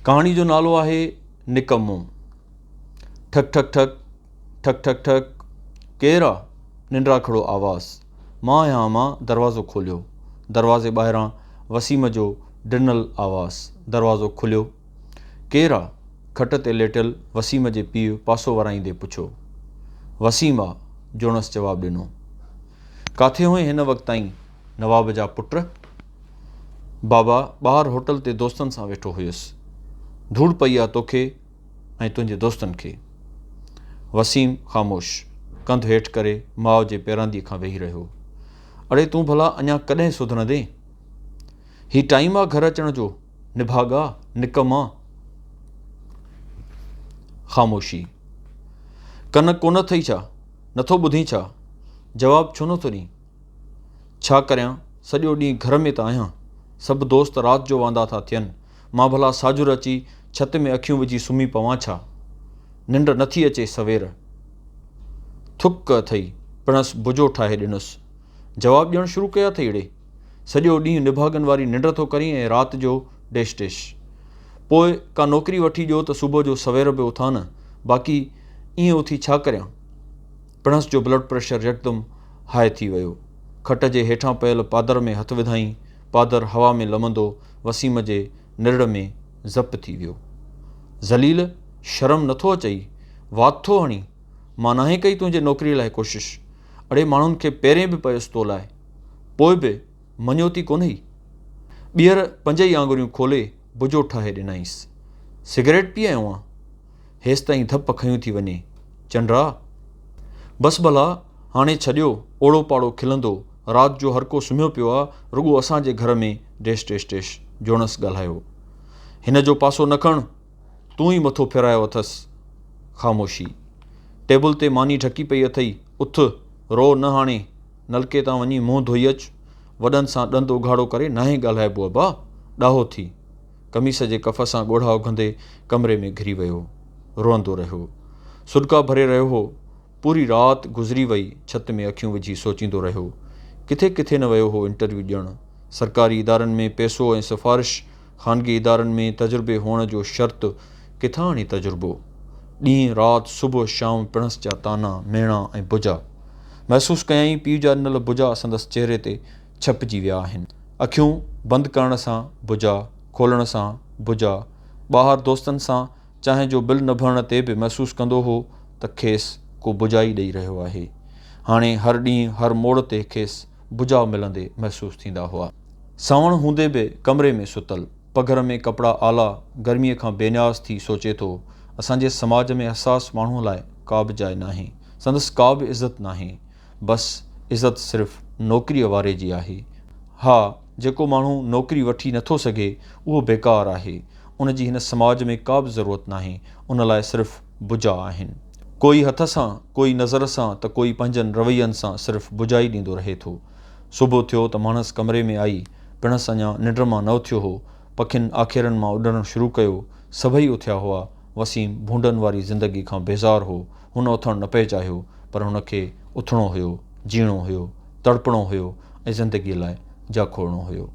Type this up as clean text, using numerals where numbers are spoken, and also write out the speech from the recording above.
कहाणी जो नालो आहे निकम्मो। ठक ठक ठक ठक ठक ठक, केरु आहे? निंड्रा खड़ो आवाज़। मां आहियां मां। दरवाज़ो खोलियो। दरवाज़े ॿाहिरां वसीम जो ॾिनल आवाज़। दरवाज़ो खुलियो। केरु आहे? खट ते लेटियल वसीम जे पीउ पासो वराईंदे पुछियो। वसीम आहे, जोनस जवाबु ॾिनो। काथे हुई हिन वक़्त ताईं नवाब जा पुट? बाबा ॿाहिरि होटल ते दोस्तनि सां वेठो हुयुसि। धूड़ पई आहे तोखे ऐं तुंहिंजे दोस्तनि खे। वसीम ख़ामोश कंधु हेठि करे माउ जे पेरांदीअ खां वेही रहियो। अड़े तूं भला अञा कॾहिं सुधरंदे? हीउ टाइम आहे घर अचण जो, निभागा निकमा। ख़ामोशी। कन कोन अथई छा? नथो ॿुधी छा? जवाबु छो नथो ॾीं? छा करियां, सॼो ॾींहुं घर में त आहियां। सभु दोस्त राति जो वांदा था थियनि। मां भला साजुर अची छत में अखियूं विझी सुम्ही पवां छा? निंड नथी अचे सवेर। थुक अथई, पिणसि बुजो ठाहे ॾिनुसि। जवाबु ॾियणु शुरू कया अथई अहिड़े। सॼो ॾींहुं निभागनि वारी निंड थो करीं ऐं राति जो डेश डेश। पोइ का नौकिरी वठी ॾियो त सुबुह जो सवेर बि उथां न, बाक़ी ईअं उथी छा करियां? पिणसि जो ब्लड प्रेशर यकदमि हाई थी वियो। खट जे हेठां पयल पादर में हथु विधाईं। पादर हवा में लमंदो वसीम जे निरड़ में ज़प थी वियो। ज़लील, शर्म नथो अचई? वात थो हणी? मां नाहे कई तुंहिंजे नौकिरीअ लाइ कोशिशि। अड़े माण्हुनि खे पेरें बि पयुसि तो लाइ, पोइ बि मञियो थी कोन्हई। ॿीहर 5 ई आङुरियूं खोले बुजो ठाहे ॾिनईंसि। सिगरेट पी आयो आं? हेसि ताईं धप खयूं थी वञे। चंड्रा बसि भला, हाणे छॾियो। ओड़ो पाड़ो खिलंदो। राति जो हर को सुम्हियो पियो आहे, रुॻो असांजे घर में डेश डेश डेश। जोनस ॻाल्हायो। हिन जो पासो न खण, तूं ई मथो फिरायो अथसि। ख़ामोशी। टेबल ते मानी ढकी पई अथई। उथ, रो न हाणे। नलके तां वञी मुंहुं धोई अचु। वॾनि सां ॾंदु उघाड़ो करे नाहे ॻाल्हाइबो अबा, ॾाहो थी। कमीस जे कफ़ सां ॻोढ़ा उघंदे कमरे में घिरी वियो। रोअंदो रहियो। सुॾका भरे रहियो हो। पूरी राति गुज़री वई छत में अखियूं विझी सोचींदो रहियो। किथे किथे न वियो हो इंटरव्यू ॾियणु। सरकारी इदारनि में पैसो ऐं सिफ़ारिश, ख़ानगी इदारनि में तजुर्बे हुअण जो शर्त। किथां आणे तजुर्बो? ॾींहुं राति सुबुह शाम पिणस जा ताना मेणा ऐं बुजा। महसूसु कयईं पीउ जा ॾिनल बुजा संदसि चहिरे ते छपिजी विया आहिनि। अखियूं बंदि करण सां बुजा, खोलण सां बुजा। ॿाहिरि दोस्तनि सां चांहि जो बिल न भरण ते बि महसूसु कंदो हो त खेसि को बुजाई ॾेई रहियो आहे। हाणे हर ॾींहुं हर मोड़ ते खेसि बुजा मिलंदे महसूसु थींदा हुआ। सावण हूंदे बि कमरे में सुतल, पघर में कपिड़ा आला, गर्मीअ खां बेनियाज़ थी सोचे थो, असांजे समाज में हसास माण्हूअ लाइ का बि जाइ नाहे। संदसि का बि इज़त नाहे। बसि इज़त सिर्फ़ु नौकिरीअ वारे जी आहे। हा, जेको माण्हू नौकिरी वठी नथो सघे उहो बेकार आहे। उन जी हिन समाज में का बि ज़रूरत नाहे। उन लाइ सिर्फ़ु बुजा आहिनि। कोई हथ सां, कोई नज़र सां त कोई पंहिंजनि रवैयनि सां सिर्फ़ु बुजाई ॾींदो रहे थो। सुबुह थियो त माणस कमरे में आई। पिणसि अञा निंड मां न उथियो हो। पखियुनि आखेरनि मां उॾणु शुरू कयो। सभई उथिया हुआ। वसीम भूंडनि वारी ज़िंदगी खां बेज़ार हो। हुन उथणु न पिए चाहियो, पर हुनखे उथिणो हुयो, जीअणो हुयो, तड़पणो हुयो ऐं ज़िंदगीअ लाइ जा खोलणो हुयो।